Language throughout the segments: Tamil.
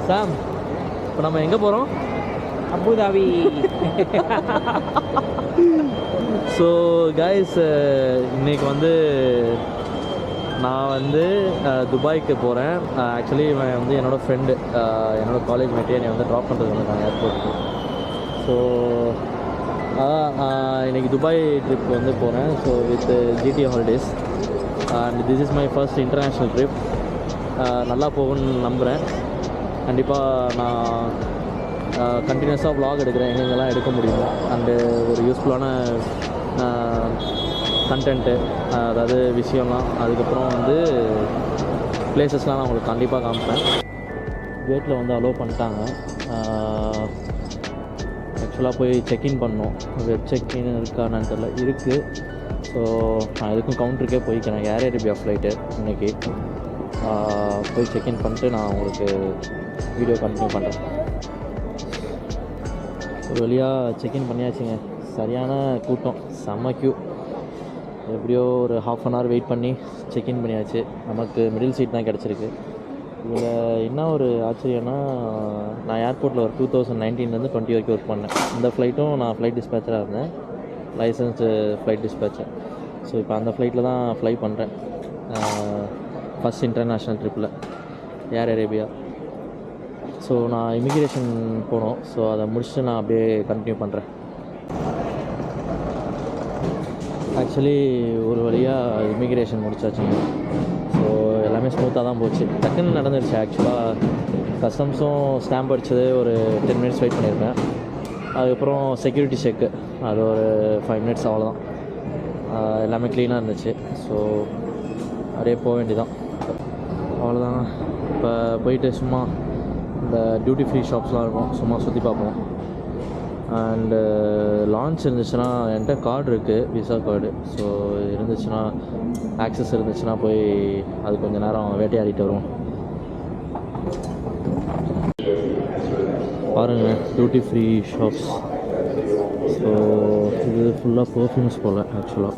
சாம், இப்போ நம்ம எங்கே போகிறோம்? அபுதாபி. ஸோ கைஸ், இன்றைக்கி வந்து நான் வந்து துபாய்க்கு போகிறேன். ஆக்சுவலி இவன் வந்து என்னோடய ஃப்ரெண்டு, என்னோடய காலேஜ் மேட்டே என்னை வந்து ட்ராப் பண்ணுறது வந்து நான் ஏர்போர்ட்டுக்கு. ஸோ இன்றைக்கி துபாய் ட்ரிப் வந்து போகிறேன். So with GT Holidays and this is my first international trip. நல்லா போகும்னு நம்புகிறேன். கண்டிப்பாக நான் கண்டினியூஸாக vlog எடுக்கிறேன், எங்கெங்கெல்லாம் எடுக்க முடியும். அண்டு ஒரு யூஸ்ஃபுல்லான கண்டென்ட்டு, அதாவது விஷயம்லாம், அதுக்கப்புறம் வந்து பிளேசஸ்லாம் நான் உங்களுக்கு கண்டிப்பாக காமிப்பேன். கேட்டில் வந்து அலோவ் பண்ணிட்டாங்க. ஆக்சுவலாக போய் செக்இன் பண்ணோம். வெப் செக்இன் இருக்கான்னு தெரியல, இருக்குது. ஸோ நான் எதுக்கும் கவுண்டருக்கே போய்க்கிறேன். ஏர் அரேபியா ஃப்ளைட்டு இன்றைக்கி. போய் செக்இன் பண்ணிட்டு நான் உங்களுக்கு வீடியோ கண்டினியூ பண்ணுறேன். ஒரு வழியாக செக்இன் பண்ணியாச்சுங்க. சரியான கூட்டம், செம்ம க்யூ. எப்படியோ ஒரு ½ அன் ஹவர் வெயிட் பண்ணி செக்இன் பண்ணியாச்சு. நமக்கு மிடில் சீட் தான் கிடச்சிருக்கு. இதில் என்ன ஒரு ஆச்சரியம்னா, நான் ஏர்போர்ட்டில் ஒரு 2019 20 வரைக்கும் ஒர்க் பண்ணேன். இந்த ஃப்ளைட்டும் நான் ஃப்ளைட் டிஸ்பேச்சராக இருந்தேன், லைசன்ஸ்டு ஃப்ளைட் டிஸ்பேச்சர். ஸோ இப்போ அந்த ஃப்ளைட்டில் தான் ஃப்ளை பண்ணுறேன். ஃபஸ்ட் இன்டர்நேஷ்னல் ட்ரிப்பில் ஏர் அரேபியா. ஸோ நான் இமிக்ரேஷன் போனோம். ஸோ அதை முடிச்சுட்டு நான் அப்படியே கண்டினியூ பண்ணுறேன். ஆக்சுவலி ஒரு வழியாக இமிக்ரேஷன் முடிச்சாச்சுங்க. ஸோ எல்லாமே ஸ்மூத்தாக தான் போச்சு. டக்குன்னு நடந்துருச்சு. ஆக்சுவலாக கஸ்டம்ஸும் ஸ்டாம்ப் அடித்தது ஒரு 10 மினிட்ஸ் வெயிட் பண்ணியிருப்பேன். அதுக்கப்புறம் செக்யூரிட்டி செக்கு, அது ஒரு 5 மினிட்ஸ், அவ்வளோதான். எல்லாமே க்ளீனாக இருந்துச்சு. ஸோ அப்படியே போக வேண்டியதான், அவ்வளோதான். இப்போ போயிட்டு சும்மா இந்த டியூட்டி ஃப்ரீ ஷாப்ஸ்லாம் இருக்கும், சும்மா சுற்றி பார்ப்போம். அண்டு லான்ச் இருந்துச்சுன்னா, என்கிட்ட கார்டு இருக்குது, விசா கார்டு. ஸோ இருந்துச்சுன்னா, ஆக்சஸ் இருந்துச்சுன்னா போய் அது கொஞ்சம் நேரம் வேட்டையாடிட்டு வருவோம். பாருங்கள், டியூட்டி ஃப்ரீ ஷாப்ஸ். ஸோ இது ஃபுல்லாக பர்ஃப்யூம்ஸ் போல் ஆக்சுவலாக.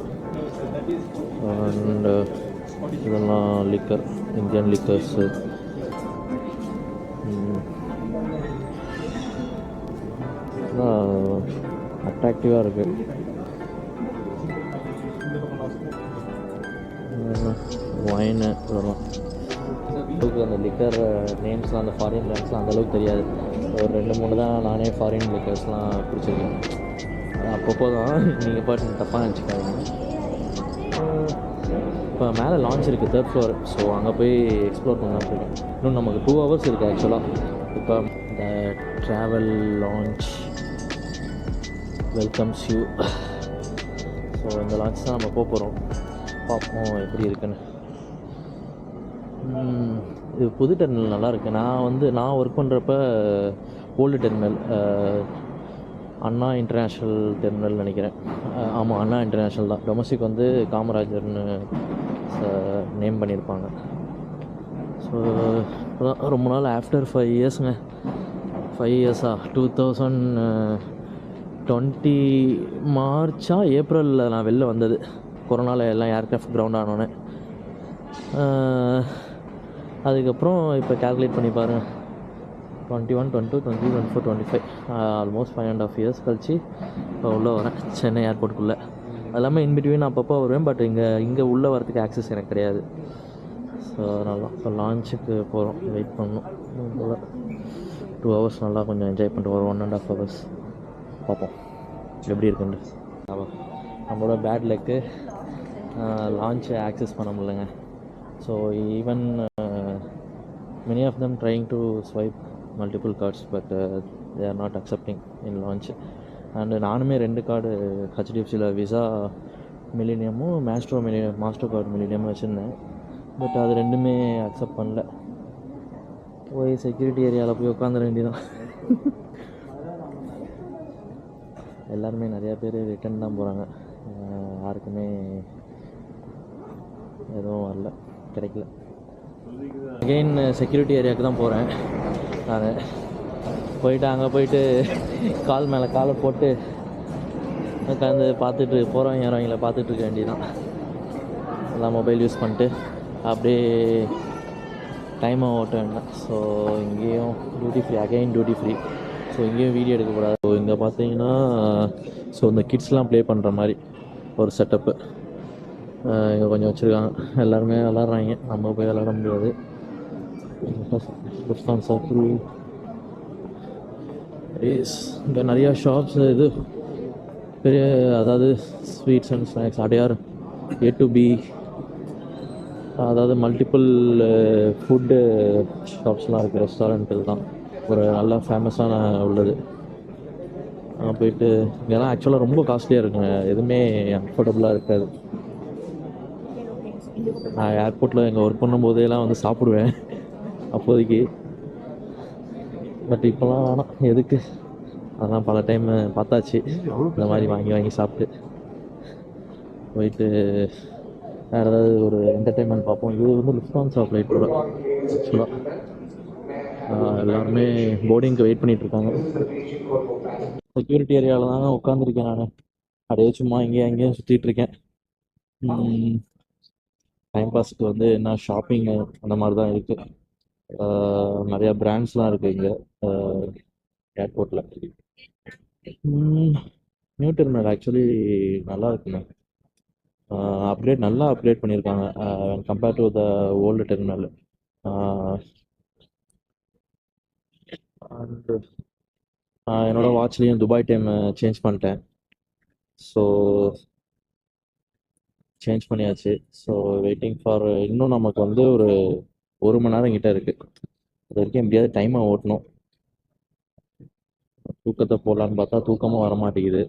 அண்டு இதெல்லாம் லிக்கர், இந்தியன் லிக்கர்ஸு. அட்ராக்டிவாக இருக்குது. ஒயின்னு இதெல்லாம் அளவுக்கு அந்த லிக்கர் நேம்ஸ்லாம், அந்த ஃபாரின் பிராண்ட்ஸ்லாம் அந்தளவுக்கு தெரியாது. ஒரு 2-3 தான் நானே ஃபாரின் லிக்கர்ஸ்லாம் பிடிச்சிருக்கேன். அப்பப்போ தான், நீங்கள் பாட்டு தப்பாக நினச்சிக்காதீங்க. இப்போ மேலே லான்ச் இருக்குது, 3rd ஃப்ளோர். ஸோ அங்கே போய் எக்ஸ்ப்ளோர் பண்ணலாம் இருக்கேன். இன்னும் நமக்கு 2 ஹவர்ஸ் இருக்குது ஆக்சுவலாக. இப்போ இந்த travel launch welcomes you. So இந்த லான்ச் தான் நம்ம போகிறோம். பார்ப்போம் எப்படி இருக்குன்னு. இது புது டெர்மினல் நல்லாயிருக்கு. நான் ஒர்க் பண்ணுறப்ப ஓல்டு டெர்மினல், அண்ணா இன்டர்நேஷ்னல் டெர்மினல் நினைக்கிறேன். ஆமாம், அண்ணா இன்டர்நேஷ்னல் தான். டொமஸ்டிக் வந்து காமராஜர்னு நேம் பண்ணியிருப்பாங்க. ஸோ ரொம்ப நாள் ஆஃப்டர் 5 இயர்ஸுங்க. 5 இயர்ஸா? 2020 மார்ச்சா ஏப்ரலில் நான் வெளில வந்தது. கொரோனாவில் எல்லாம் ஏர்க்ராஃப்ட் கிரவுண்ட் ஆனோன்னே. அதுக்கப்புறம் இப்போ கால்குலேட் பண்ணி பாருங்கள், 21, 22, 23, 24, 25, ஆல்மோஸ்ட் 5.5 இயர்ஸ் கழிச்சு இப்போ உள்ளே வரேன் சென்னை ஏர்போர்ட்டுக்குள்ளே. அது இல்லாமல் இன்பிட்வீன் அப்பப்போ வருவேன், பட் இங்கே உள்ளே வரதுக்கு ஆக்சஸ் எனக்கு கிடையாது. ஸோ அதனால தான் இப்போ லான்ச்சுக்கு போகிறோம், வெயிட் பண்ணணும். 2 ஹவர்ஸ் நல்லா கொஞ்சம் என்ஜாய் பண்ணிட்டு வரோம். 1.5 ஹவர்ஸ் பார்ப்போம் எப்படி இருக்குன்னு. நம்மளோட பேட் லக்கு, லான்ச்சை ஆக்சஸ் பண்ண முடியலங்க. So even many of them trying to swipe multiple cards, but they are not accepting in launch. And நானுமே 2 கார்டு ஹெச்டிஎஃப்சியில் விசா மில்லினியமும் மாஸ்டர் கார்டு மில்லினியமும் வச்சுருந்தேன். பட் அது 2மே அக்செப்ட் பண்ணல. போய் செக்யூரிட்டி ஏரியாவில் போய் உட்காந்துட வேண்டியதான். எல்லாருமே நிறையா பேர் ரிட்டன் தான் போகிறாங்க. யாருக்குமே எதுவும் வரல, கிடைக்கல. அகெயின் செக்யூரிட்டி ஏரியாவுக்கு தான் போகிறேன் நான். போயிட்டு அங்கே போயிட்டு கால் மேலே காலை போட்டு உட்காந்து பார்த்துட்டு போகிறவங்க யாரவங்கள பார்த்துட்டு இருக்க வேண்டியதான். எல்லாம் மொபைல் யூஸ் பண்ணிட்டு அப்படியே டைமை ஓட்ட வேண்டாம். ஸோ இங்கேயும் duty free, again duty free. So இங்கேயும் வீடியோ எடுக்கக்கூடாது. ஸோ இங்கே பார்த்தீங்கன்னா ஸோ இந்த கிட்ஸ்லாம் ப்ளே பண்ணுற மாதிரி ஒரு செட்டப்பு இங்கே கொஞ்சம் வச்சுருக்காங்க. எல்லாருமே விளாட்றாங்க, நம்ம போய் விளாட முடியாது. சர்க்கிள் இங்கே நிறையா ஷாப்ஸ், இது பெரிய, அதாவது sweets and snacks, Adyar, A to B, அதாவது மல்டிப்புள் ஃபுட்டு ஷாப்ஸ்லாம் இருக்குது. ரெஸ்டாரண்ட்டு தான் ஒரு நல்ல ஃபேமஸான உள்ளது. போயிட்டு இங்கெல்லாம் ஆக்சுவலாக ரொம்ப காஸ்ட்லியாக இருக்குங்க, எதுவுமே அஃபோர்டபுளாக இருக்காது. நான் ஏர்போர்ட்டில் எங்கள் ஒர்க் பண்ணும்போதேலாம் வந்து சாப்பிடுவேன் அப்போதைக்கு. பட் இப்போலாம் வேணாம், எதுக்கு, அதெல்லாம் பல டைம் பார்த்தாச்சு. இந்த மாதிரி வாங்கி சாப்பிட்டு போயிட்டு வேறு ஏதாவது ஒரு என்டர்டெயின்மெண்ட் பார்ப்போம். இது வந்து லுஃப்தான்ஸா ஃப்ளைட்டோட ஆக்சுவலாக எல்லாருமே போர்டிங்க்கு வெயிட் பண்ணிகிட்ருக்காங்க. செக்யூரிட்டி ஏரியாவில் தாங்க உட்காந்துருக்கேன் நான். அப்படியே சும்மா இங்கேயும் சுற்றிட்டுருக்கேன். டைம் பாஸ்க்கு வந்து என்ன ஷாப்பிங்கு அந்த மாதிரி தான் இருக்குது. நிறையா பிராண்ட்ஸ்லாம் இருக்குது இங்கே ஏர்போர்ட்டில். நியூ டெர்மினல் ஆக்சுவலி நல்லா இருக்குங்க. நல்லா அப்கிரேட் பண்ணியிருக்காங்க compared to the old terminal. And என்னோடய வாட்ச்லேயும் துபாய் டைம் சேஞ்ச் பண்ணிட்டேன். ஸோ சேஞ்ச் பண்ணியாச்சு. ஸோ வெயிட்டிங் ஃபார், இன்னும் நமக்கு வந்து ஒரு மணி நேரம் கிட்ட இருக்குது. அது வரைக்கும் எப்படியாவது டைமை ஓட்டணும். தூக்கத்தை போடலான்னு பார்த்தா தூக்கமும் வர மாட்டேங்குது.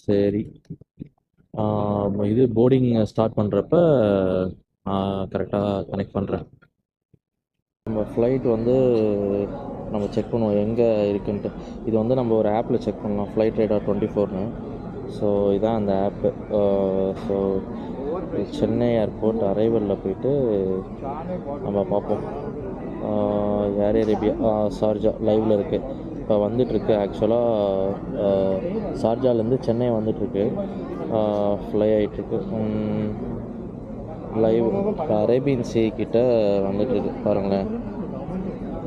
சரி, இது போர்டிங் ஸ்டார்ட் பண்ணுறப்ப கரெக்டாக கனெக்ட் பண்ணுறேன். நம்ம ஃப்ளைட் வந்து நம்ம செக் பண்ணுவோம் எங்கே இருக்குன்ட்டு. இது வந்து நம்ம ஒரு ஆப்பில் செக் பண்ணலாம், ஃப்ளைட் ரேடார் 24ன்னு. ஸோ இதான் அந்த ஆப்பு. ஸோ சென்னை ஏர்போர்ட் அரைவலில் போயிட்டு நம்ம பார்ப்போம். ஏர் அரேபியா ஷார்ஜா லைவில் இருக்குது. இப்போ வந்துட்டுருக்கு. ஆக்சுவலாக ஷார்ஜாலேருந்து சென்னை வந்துட்டுருக்கு, ஃப்ளை ஆகிட்டுருக்கு. லைவ் இப்போ அரேபியன் சீ கிட்ட வந்துட்டுருக்கு பாருங்களேன்.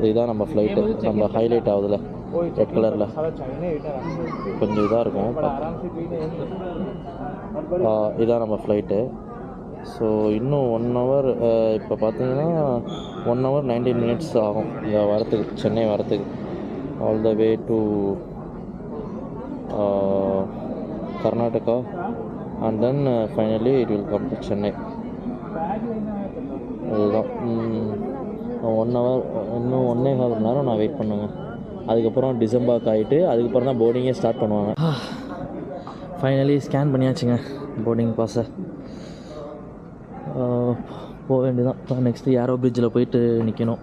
இதுதான் நம்ம ஃப்ளைட்டு. நம்ம ஹைலைட் ஆகுதுல ரெட் கலரில், கொஞ்சம் இதாக இருக்கும். இதான் நம்ம ஃப்ளைட்டு. ஸோ இன்னும் 1 hour, இப்போ பார்த்தீங்கன்னா 1 hour 19 minutes ஆகும் இங்கே வரத்துக்கு, சென்னை வரத்துக்கு. All the way to Karnataka and then finally it will come to Chennai. அதுதான் 1 hour, இன்னும் 1.25 மணி நேரம் நான் வெயிட் பண்ணுவேங்க. அதுக்கப்புறம் டிசம்பர் ஆகிட்டு அதுக்கப்புறம் தான் போர்டிங்கே ஸ்டார்ட் பண்ணுவாங்க. ஃபைனலி ஸ்கேன் பண்ணியாச்சுங்க போர்டிங் பாஸை. போக வேண்டியதான். இப்போ நெக்ஸ்ட்டு ஏரோ பிரிட்ஜில் போயிட்டு நிற்கணும்.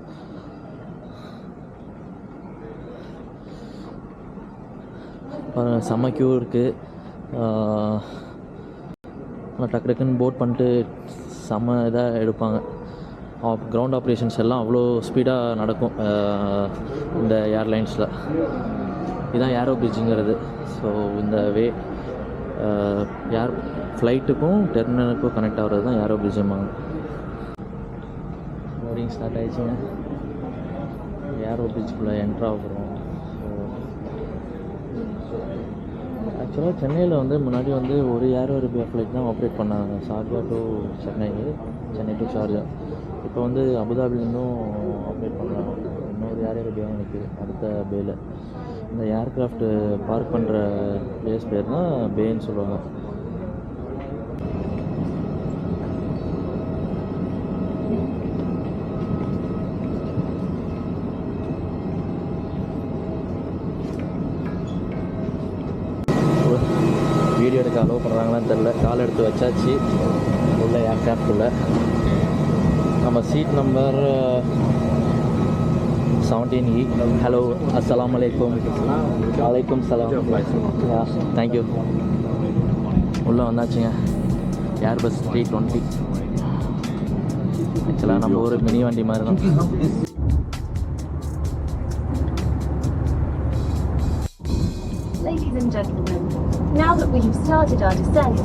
செம்ம க்யூ இருக்குது. டக்கு டக்குன்னு போட் பண்ணிட்டு செம்ம இதாக எடுப்பாங்க. கிரவுண்ட் ஆப்ரேஷன்ஸ் எல்லாம் அவ்வளோ ஸ்பீடாக நடக்கும் இந்த ஏர்லைன்ஸில். இதுதான் ஏரோ பிரிட்ஜுங்கிறது. ஸோ இந்த வே ஏர் ஃப்ளைட்டுக்கும் டெர்மினலுக்கும் கனெக்ட் ஆகிறது தான் ஏரோ பிரிட்ஜும்பாங்க. போர்டிங் ஸ்டார்ட் ஆகிடுச்சுங்க. ஏரோ பிரிட்ஜுக்குள்ளே என்ட்ரு ஆகிறோம். ஆக்சுவலாக சென்னையில் வந்து முன்னாடி வந்து ஒரு ஏரோ அரேபியா ஃப்ளைட் தான் ஆப்ரேட் பண்ணாங்க, Sharjah to Chennai, Chennai to Sharjah. இப்போ வந்து அபுதாபிலேருந்தும் ஆப்ரேட் பண்ணுறாங்க. இன்னொரு ஏர் அரேபியாவும் இருக்குது அடுத்த பேயில். இந்த ஏர்க்ராஃப்ட் பார்க் பண்ணுற பிளேஸ் பேர் தான் பேன்னு சொல்லுவாங்க. வீடியோ எடுக்க அலோவ் பண்ணுறாங்களான்னு தெரில. கால் எடுத்து வச்சாச்சு உள்ள ஏர்க்ராஃப்டுள்ள. நம்ம சீட் நம்பர் 17E. ஹலோ, அஸ்ஸலாமு அலைக்கும். வலைக்கும் சலாம். தேங்க்யூ. உள்ளே வந்தாச்சுங்க. ஏர்பஸ் 320. ஆக்சுவலாக நம்ம ஒரு மினி வண்டி மாதிரி தான். Ladies and gentlemen, now that we have started our descent,